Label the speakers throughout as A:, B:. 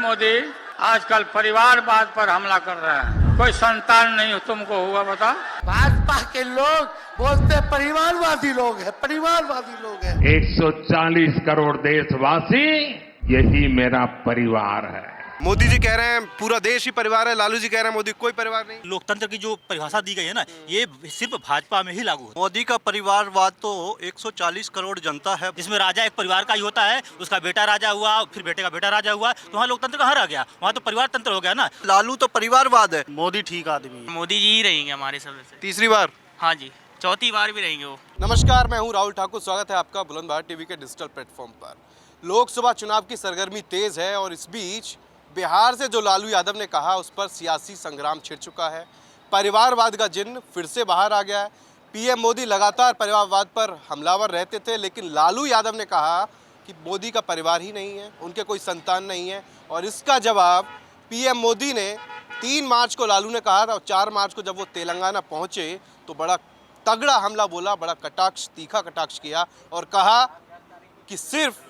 A: मोदी आजकल परिवारवाद पर हमला कर रहे हैं। कोई संतान नहीं तुमको हुआ बता?
B: भाजपा के लोग बोलते परिवारवादी लोग हैं, परिवारवादी लोग हैं।
C: 140 करोड़ देशवासी यही मेरा परिवार है।
D: मोदी जी कह रहे हैं पूरा देश ही परिवार है, लालू जी कह रहे हैं मोदी कोई परिवार नहीं।
E: लोकतंत्र की जो परिभाषा दी गई है ना, ये सिर्फ भाजपा में ही लागू है।
F: मोदी का परिवारवाद तो 140 करोड़ जनता है,
E: जिसमें राजा एक परिवार का ही होता है, उसका बेटा राजा हुआ, फिर बेटे का बेटा राजा हुआ, तो वहाँ लोकतंत्र कहाँ रह गया? वहाँ तो परिवार तंत्र हो गया ना।
F: लालू तो परिवारवाद है।
G: मोदी ठीक आदमी है।
H: मोदी जी ही रहेंगे हमारे सबसे।
D: तीसरी बार?
H: हाँ जी, चौथी बार भी रहेंगे वो।
D: नमस्कार, मैं हूं राहुल ठाकुर। स्वागत है आपका बुलंद भारत टीवी के डिजिटल प्लेटफॉर्म पर। लोकसभा चुनाव की सरगर्मी तेज है और इस बीच बिहार से जो लालू यादव ने कहा उस पर सियासी संग्राम छिड़ चुका है। परिवारवाद का जिन्न फिर से बाहर आ गया है। पीएम मोदी लगातार परिवारवाद पर हमलावर रहते थे, लेकिन लालू यादव ने कहा कि मोदी का परिवार ही नहीं है, उनके कोई संतान नहीं है। और इसका जवाब पीएम मोदी ने 3 मार्च को लालू ने कहा था और 4 मार्च को जब वो तेलंगाना पहुंचे तो बड़ा तगड़ा हमला बोला, बड़ा कटाक्ष, तीखा कटाक्ष किया और कहा कि सिर्फ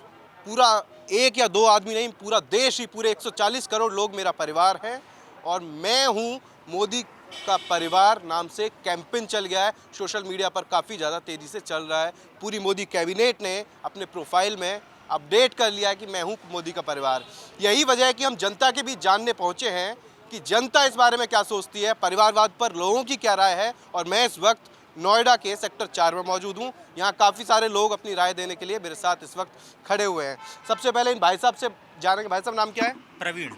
D: पूरा 1 या 2 आदमी नहीं, पूरा देश ही, पूरे 140 करोड़ लोग मेरा परिवार है और मैं हूं मोदी का परिवार नाम से कैंपेन चल गया है। सोशल मीडिया पर काफ़ी ज़्यादा तेज़ी से चल रहा है। पूरी मोदी कैबिनेट ने अपने प्रोफाइल में अपडेट कर लिया है कि मैं हूं मोदी का परिवार। यही वजह है कि हम जनता के बीच जानने पहुंचे हैं कि जनता इस बारे में क्या सोचती है, परिवारवाद पर लोगों की क्या राय है। और मैं इस वक्त नोएडा के सेक्टर 4 में मौजूद हूं। यहां काफ़ी सारे लोग अपनी राय देने के लिए मेरे साथ इस वक्त खड़े हुए हैं। सबसे पहले इन भाई साहब से जानेंगे। भाई साहब, नाम क्या है?
E: प्रवीण।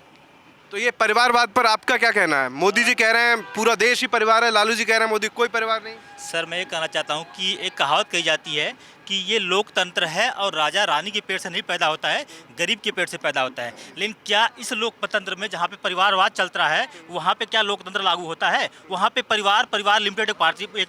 D: तो ये परिवारवाद पर आपका क्या कहना है? मोदी जी कह रहे हैं पूरा देश ही परिवार है, लालू जी कह रहे हैं मोदी कोई परिवार नहीं।
E: सर, मैं ये कहना चाहता हूँ कि एक कहावत कही जाती है कि ये लोकतंत्र है और राजा रानी के पेट से नहीं पैदा होता है, गरीब के पेट से पैदा होता है। लेकिन क्या इस लोकतंत्र में जहाँ पे परिवारवाद चल रहा है वहाँ पे क्या लोकतंत्र लागू होता है? वहाँ पे परिवार लिमिटेड एक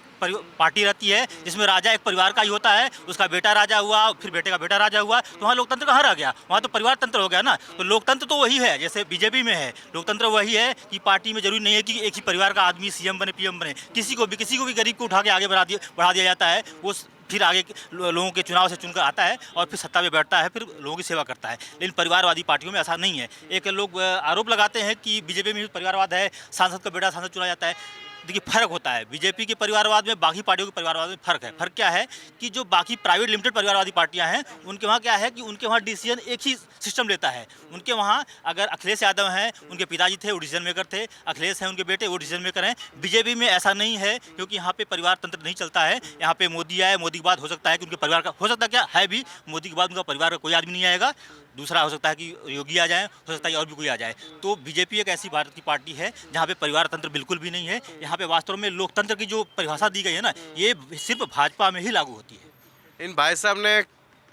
E: पार्टी रहती है जिसमें राजा एक परिवार का ही होता है, उसका बेटा राजा हुआ, फिर बेटे का बेटा राजा हुआ, तो वहाँ लोकतंत्र कहाँ रह गया? वहाँ तो परिवार तंत्र हो गया ना। तो लोकतंत्र तो वही है जैसे बीजेपी में है। लोकतंत्र वही है कि पार्टी में जरूरी नहीं है कि एक ही परिवार का आदमी सीएम बने, पीएम बने। किसी को भी गरीब को उठा के आगे बढ़ा दिया जाता है। वो फिर आगे लोगों के चुनाव से चुनकर आता है और फिर सत्ता में बैठता है, फिर लोगों की सेवा करता है। लेकिन परिवारवादी पार्टियों में ऐसा नहीं है। एक लोग आरोप लगाते हैं कि बीजेपी में भी परिवारवाद है, सांसद का बेटा सांसद चुना जाता है। देखिए, फर्क होता है बीजेपी के परिवारवाद में, बाकी पार्टियों के परिवारवाद में फ़र्क है। फ़र्क क्या है कि जो बाकी प्राइवेट लिमिटेड परिवारवादी पार्टियां हैं उनके वहाँ क्या है कि उनके वहाँ डिसीजन एक ही सिस्टम लेता है। उनके वहाँ अगर अखिलेश यादव हैं, उनके पिताजी थे वो डिसीजन मेकर थे, अखिलेश हैं उनके बेटे वो डिसीजन मेकर हैं। बीजेपी में ऐसा नहीं है क्योंकि यहाँ पे परिवार तंत्र नहीं चलता है। यहाँ पे मोदी आए, मोदी के बाद हो सकता है कि उनके परिवार का, हो सकता है क्या है भी, मोदी के बाद उनका परिवार का कोई आदमी नहीं आएगा। दूसरा हो सकता है कि योगी आ जाए, हो सकता है और भी कोई आ जाए। तो बीजेपी एक ऐसी भारत की पार्टी है जहाँ पे परिवार तंत्र बिल्कुल भी नहीं है। यहाँ पे वास्तव में लोकतंत्र की जो परिभाषा दी गई है ना, ये सिर्फ भाजपा में ही लागू होती है।
D: इन भाई साहब ने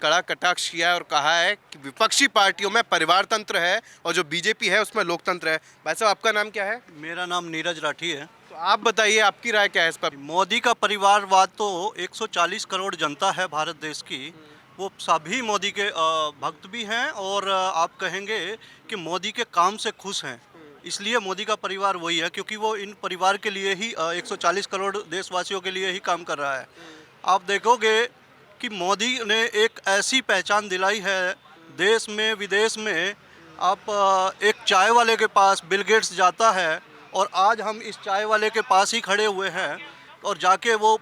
D: कड़ा कटाक्ष किया है और कहा है कि विपक्षी पार्टियों में परिवार तंत्र है और जो बीजेपी है उसमें लोकतंत्र है। भाई साहब, आपका नाम क्या है?
F: मेरा नाम नीरज राठी है।
D: तो आप बताइए, आपकी राय क्या है इस पर?
F: मोदी का परिवारवाद तो 140 करोड़ जनता है भारत देश की, वो सभी मोदी के भक्त भी हैं और आप कहेंगे कि मोदी के काम से खुश हैं। इसलिए मोदी का परिवार वही है क्योंकि वो इन परिवार के लिए ही 140 करोड़ देशवासियों के लिए ही काम कर रहा है। आप देखोगे कि मोदी ने एक ऐसी पहचान दिलाई है देश में विदेश में। आप एक चाय वाले के पास बिल गेट्स जाता है और आज हम इस चाय वाले के पास ही खड़े हुए हैं और जाके वो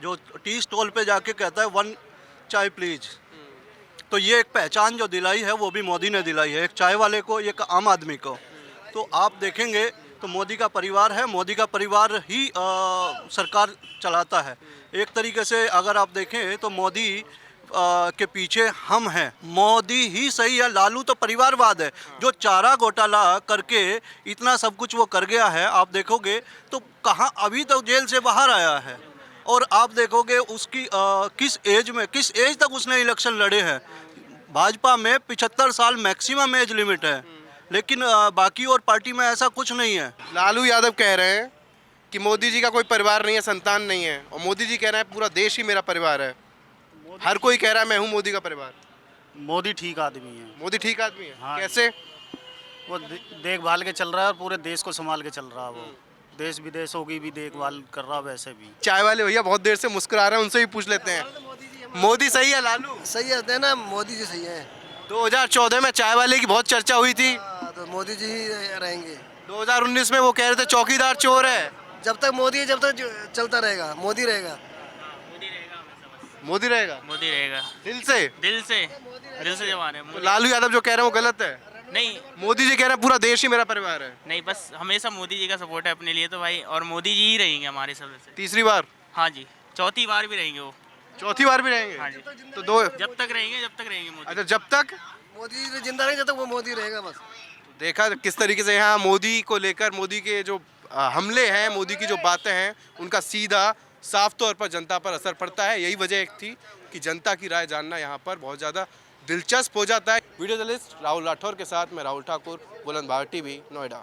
F: जो टी स्टॉल पे जाके कहता है 1 चाय प्लीज। तो ये एक पहचान जो दिलाई है वो भी मोदी ने दिलाई है, एक चाय वाले को, एक आम आदमी को। तो आप देखेंगे तो मोदी का परिवार है, मोदी का परिवार ही सरकार चलाता है। एक तरीके से अगर आप देखें तो मोदी के पीछे हम हैं। मोदी ही सही है, लालू तो परिवारवाद है। जो चारा घोटाला करके इतना सब कुछ वो कर गया है, आप देखोगे तो कहाँ अभी तक जेल से बाहर आया है। और आप देखोगे उसकी किस एज तक उसने इलेक्शन लड़े हैं। भाजपा में 75 साल मैक्सिमम एज लिमिट है, लेकिन बाकी और पार्टी में ऐसा कुछ नहीं है।
D: लालू यादव कह रहे हैं कि मोदी जी का कोई परिवार नहीं है, संतान नहीं है, और मोदी जी कह रहे हैं पूरा देश ही मेरा परिवार है। हर कोई कह रहा है मैं हूँ मोदी का परिवार।
G: मोदी ठीक आदमी है।
D: मोदी ठीक आदमी है?
G: हाँ।
D: कैसे?
G: वो देखभाल के चल रहा है और पूरे देश को संभाल के चल रहा है। वो देश विदेशों की भी देखभाल कर रहा है। वैसे भी
D: चाय वाले भैया बहुत देर से मुस्कुरा रहे हैं, उनसे भी पूछ लेते हैं। मोदी सही है लालू?
B: सही है ना, मोदी जी सही है।
D: 2014 में चाय वाले की बहुत चर्चा हुई थी,
I: तो मोदी जी ही रहेंगे।
D: 2019 में वो कह रहे थे चौकीदार चोर है।
I: जब तक मोदी है, जब तक चलता रहेगा, मोदी रहेगा।
D: मोदी रहेगा
H: मोदी रहेगा
D: दिल से।
H: दिल से जवान है
D: तो लालू यादव जो कह रहे हैं वो गलत है।
H: नहीं
D: मोदी जी कह रहे हैं पूरा देश ही मेरा परिवार है।
H: नहीं, बस हमेशा मोदी जी का सपोर्ट है अपने लिए तो भाई, और मोदी जी ही रहेंगे हमारे सब से।
D: तीसरी बार,
H: हाँ जी, चौथी बार भी रहेंगे वो।
D: चौथी बार भी रहेंगे।
H: हाँ जी,
D: तो दो,
H: जब तक रहेंगे मोदी।
D: अच्छा जब तक
I: मोदी जी जिंदा रहेंगे, जब तक वो मोदी रहेगा बस।
D: देखा किस तरीके से यहाँ मोदी को लेकर, मोदी के जो हमले हैं, मोदी की जो बातें हैं, उनका सीधा साफ तौर पर जनता पर असर पड़ता है। यही वजह एक थी कि जनता की राय जानना यहाँ पर बहुत ज़्यादा दिलचस्प हो जाता है। वीडियो जर्नलिस्ट राहुल राठौर के साथ मैं राहुल ठाकुर, बुलंदबार टीवी, नोएडा।